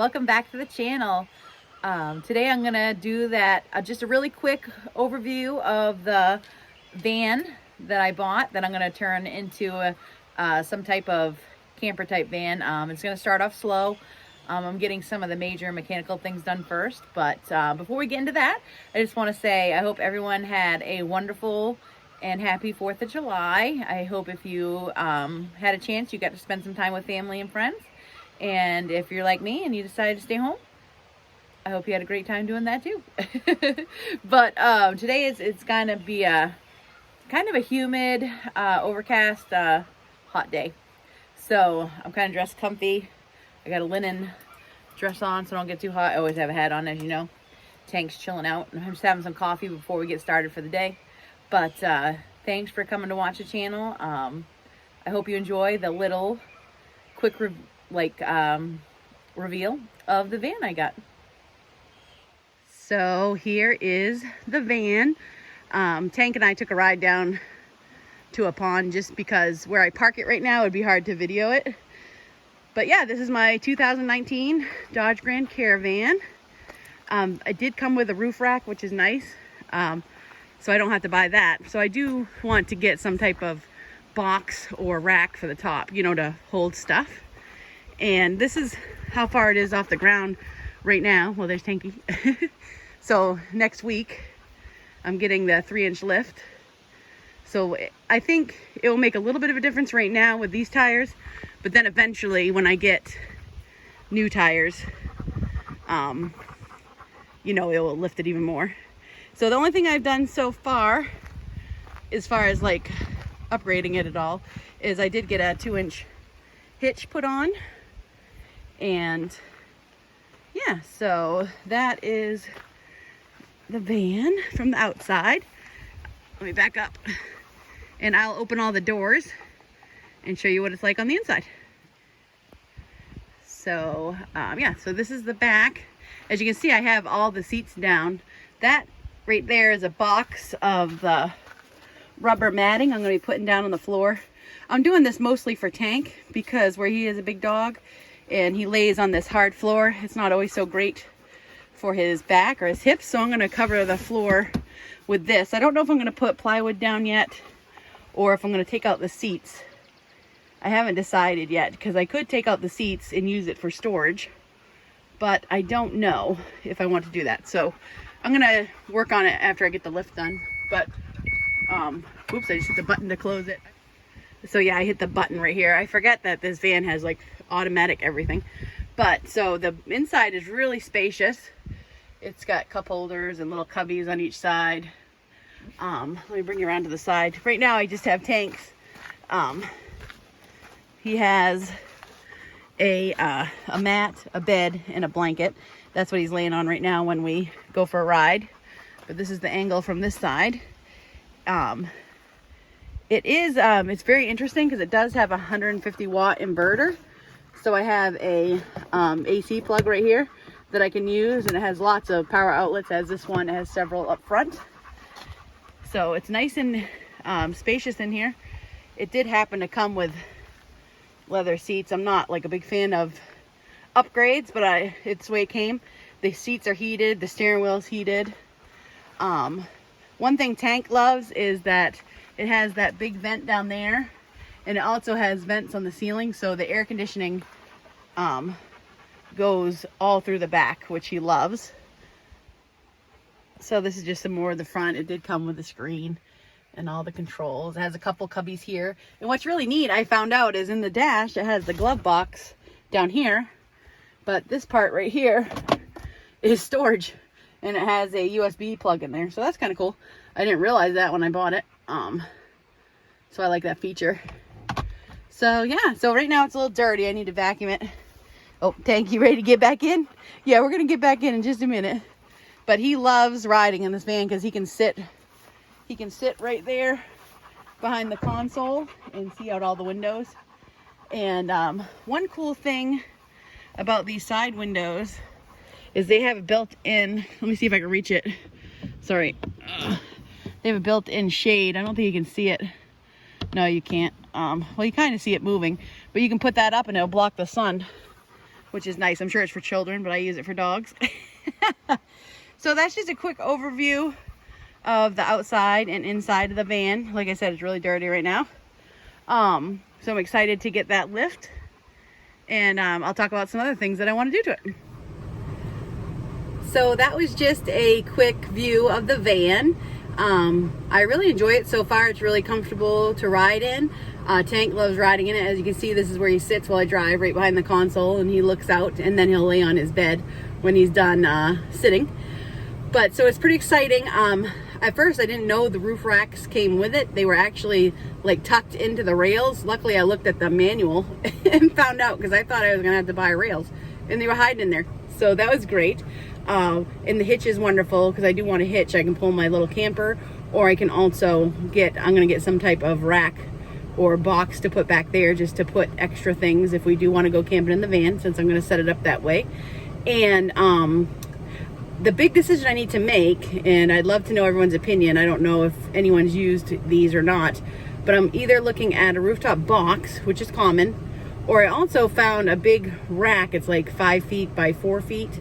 welcome back to the channel. Today I'm gonna do that just a really quick overview of the van that I bought that I'm gonna turn into some type of camper type van. It's gonna start off slow. I'm getting some of the major mechanical things done first, but before we get into that, I just want to say I hope everyone had a wonderful and happy 4th of July. I hope if you had a chance, you got to spend some time with family and friends. And if you're like me and you decided to stay home, I hope you had a great time doing that too. But today it's gonna be a kind of a humid, overcast, hot day. So I'm kind of dressed comfy. I got a linen dress on so I don't get too hot. I always have a hat on, as you know. Tank's chilling out. I'm just having some coffee before we get started for the day. But thanks for coming to watch the channel. I hope you enjoy the little quick reveal of the van I got. So here is the van. Tank and I took a ride down to a pond just because where I park it right now, it'd be hard to video it. But yeah, this is my 2019 Dodge Grand Caravan. I did come with a roof rack, which is nice. So I don't have to buy that. So I do want to get some type of box or rack for the top, you know, to hold stuff. And this is how far it is off the ground right now. Well, there's Tanky. So next week, I'm getting the 3-inch lift. So I think it will make a little bit of a difference right now with these tires. But then eventually, when I get new tires, you know, it will lift it even more. So the only thing I've done so far, as far as like upgrading it at all, is I did get a 2-inch hitch put on. And yeah, so that is the van from the outside. Let me back up and I'll open all the doors and show you what it's like on the inside. So yeah, so this is the back. As you can see, I have all the seats down. That right there is a box of the rubber matting I'm going to be putting down on the floor. I'm doing this mostly for Tank because where he is a big dog and he lays on this hard floor, it's not always so great for his back or his hips. So I'm going to cover the floor with this. I don't know if I'm going to put plywood down yet or if I'm going to take out the seats. I haven't decided yet because I could take out the seats and use it for storage, but I don't know if I want to do that. So I'm going to work on it after I get the lift done. But oops, I just hit the button to close it. So yeah, I hit the button right here. I forget that this van has like automatic everything. But so the inside is really spacious. It's got cup holders and little cubbies on each side. Let me bring you around to the side. Right now I just have Tank's. He has a mat, a bed, and a blanket. That's what he's laying on right now when we go for a ride. But this is the angle from this side. It's very interesting because it does have a 150 watt inverter. So I have a AC plug right here that I can use, and it has lots of power outlets, as this one has several up front. So it's nice and spacious in here. It did happen to come with leather seats. I'm not like a big fan of upgrades, but it's the way it came. The seats are heated, the steering wheel's heated. One thing Tank loves is that it has that big vent down there, and it also has vents on the ceiling, so the air conditioning goes all through the back, which he loves. So this is just some more of the front. It did come with a screen and all the controls. It has a couple cubbies here. And what's really neat, I found out, is in the dash, it has the glove box down here. But this part right here is storage. And it has a USB plug in there. So that's kind of cool. I didn't realize that when I bought it. So I like that feature. So yeah, so right now it's a little dirty. I need to vacuum it. Oh, Tank, you ready to get back in? Yeah, we're going to get back in just a minute. But he loves riding in this van because he can sit right there behind the console and see out all the windows. And one cool thing about these side windows is they have a built-in, let me see if I can reach it. Sorry. They have a built-in shade. I don't think you can see it. No, you can't. Well, you kind of see it moving, but you can put that up and it'll block the sun which is nice. I'm sure it's for children, but I use it for dogs. So that's just a quick overview of the outside and inside of the van. Like I said, it's really dirty right now. So I'm excited to get that lift, and I'll talk about some other things that I want to do to it. So that was just a quick view of the van. I really enjoy it so far. It's really comfortable to ride in. Tank loves riding in it. As you can see, this is where he sits while I drive, right behind the console, and he looks out, and then he'll lay on his bed when he's done sitting. But so it's pretty exciting. At first I didn't know the roof racks came with it. They were actually like tucked into the rails. Luckily I looked at the manual and found out, because I thought I was gonna have to buy rails, and they were hiding in there. So that was great. And the hitch is wonderful, because I do want a hitch. I can pull my little camper, or I can also I'm gonna get some type of rack or box to put back there, just to put extra things if we do want to go camping in the van, since I'm gonna set it up that way. And the big decision I need to make, and I'd love to know everyone's opinion. I don't know if anyone's used these or not, but I'm either looking at a rooftop box, which is common, or I also found a big rack. It's like 5 feet by 4 feet,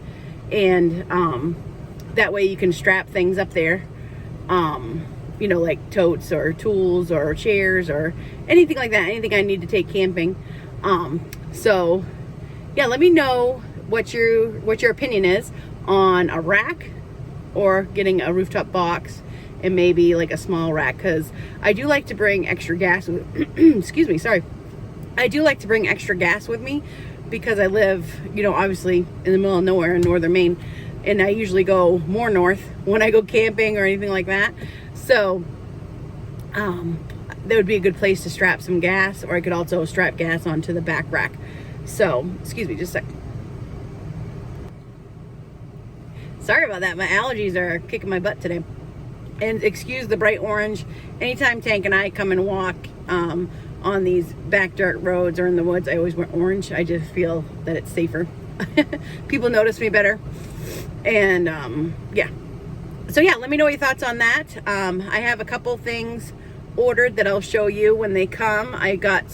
and that way you can strap things up there, you know, like totes or tools or chairs or anything like that, anything I need to take camping. So yeah, let me know what your opinion is on a rack or getting a rooftop box, and maybe like a small rack, because I do like to bring extra gas with excuse me, sorry. I do like to bring extra gas with me, because I live, you know, obviously in the middle of nowhere in northern Maine, and I usually go more north when I go camping or anything like that. So that would be a good place to strap some gas, or I could also strap gas onto the back rack. So excuse me just a sec. Sorry about that. My allergies are kicking my butt today. And excuse the bright orange. Anytime Tank and I come and walk on these back dirt roads or in the woods, I always wear orange. I just feel that it's safer. People notice me better. And yeah. So yeah, let me know your thoughts on that. I have a couple things ordered that I'll show you when they come. I got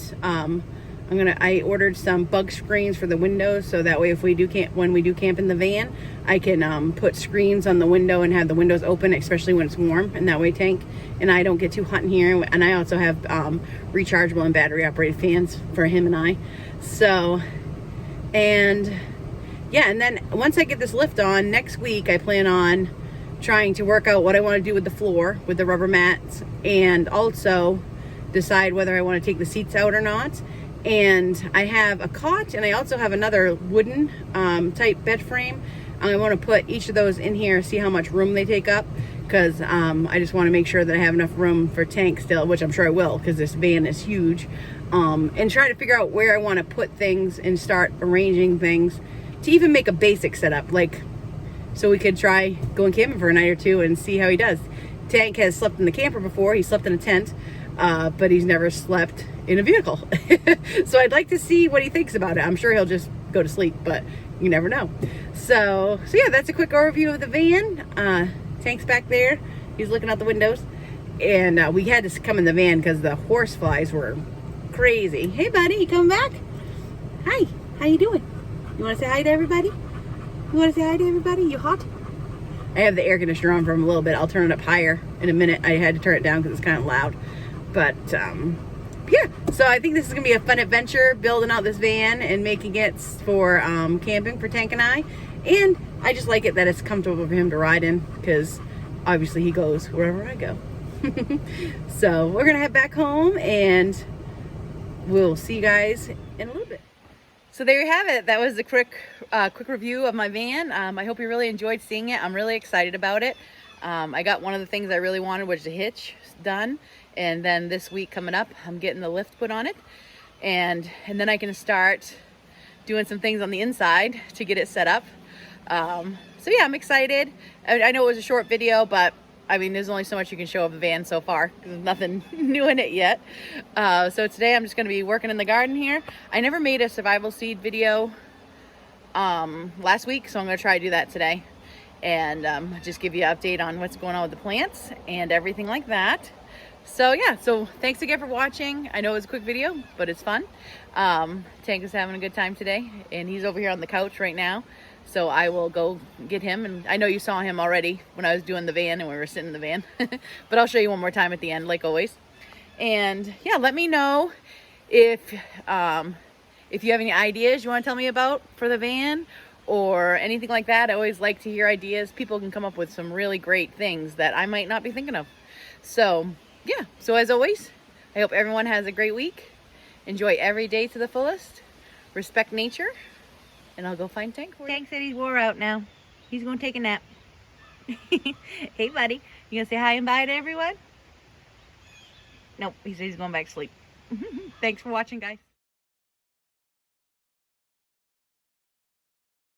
I ordered some bug screens for the windows, so that way if we do when we do camp in the van, I can put screens on the window and have the windows open, especially when it's warm, and that way Tank and I don't get too hot in here. And I also have rechargeable and battery operated fans for him and I. So, and yeah, and then once I get this lift on next week, I plan on trying to work out what I want to do with the floor, with the rubber mats, and also decide whether I want to take the seats out or not. And I have a cot, and I also have another wooden type bed frame. I want to put each of those in here, see how much room they take up, because I just want to make sure that I have enough room for Tank still, which I'm sure I will, because this van is huge. And try to figure out where I want to put things and start arranging things to even make a basic setup, like so we could try going camping for a night or two and see how he does. Tank has slept in the camper before. He slept in a tent, but he's never slept in a vehicle. So I'd like to see what he thinks about it. I'm sure he'll just go to sleep, but you never know. So yeah, that's a quick overview of the van. Tank's back there. He's looking out the windows. And we had to come in the van because the horse flies were crazy. Hey buddy, you coming back? Hi, how you doing? You want to say hi to everybody? You want to say hi to everybody? You hot? I have the air conditioner on for him a little bit. I'll turn it up higher in a minute. I had to turn it down because it's kind of loud. But yeah, so I think this is gonna be a fun adventure, building out this van and making it for camping for Tank and I. And I just like it that it's comfortable for him to ride in, because obviously he goes wherever I go. So we're gonna head back home, and we'll see you guys in a little bit. So there you have it. That was a quick review of my van. I hope you really enjoyed seeing it. I'm really excited about it. I got one of the things I really wanted, was the hitch done. And then this week coming up, I'm getting the lift put on it. And then I can start doing some things on the inside to get it set up. So yeah, I'm excited. I know it was a short video, but I mean, there's only so much you can show of the van so far, because there's nothing new in it yet. So today I'm just going to be working in the garden here. I never made a survival seed video last week, so I'm going to try to do that today. And just give you an update on what's going on with the plants and everything like that. So yeah, so thanks again for watching. I know it was a quick video, but it's fun. Tank is having a good time today, and he's over here on the couch right now. So I will go get him, and I know you saw him already when I was doing the van and we were sitting in the van. But I'll show you one more time at the end, like always. And yeah, let me know if you have any ideas you want to tell me about for the van or anything like that. I always like to hear ideas. People can come up with some really great things that I might not be thinking of. So yeah, so as always, I hope everyone has a great week. Enjoy every day to the fullest. Respect nature. And I'll go find Tank for you. Tank said he's wore out now. He's going to take a nap. Hey, buddy. You going to say hi and bye to everyone? Nope, he said he's going back to sleep. Thanks for watching, guys.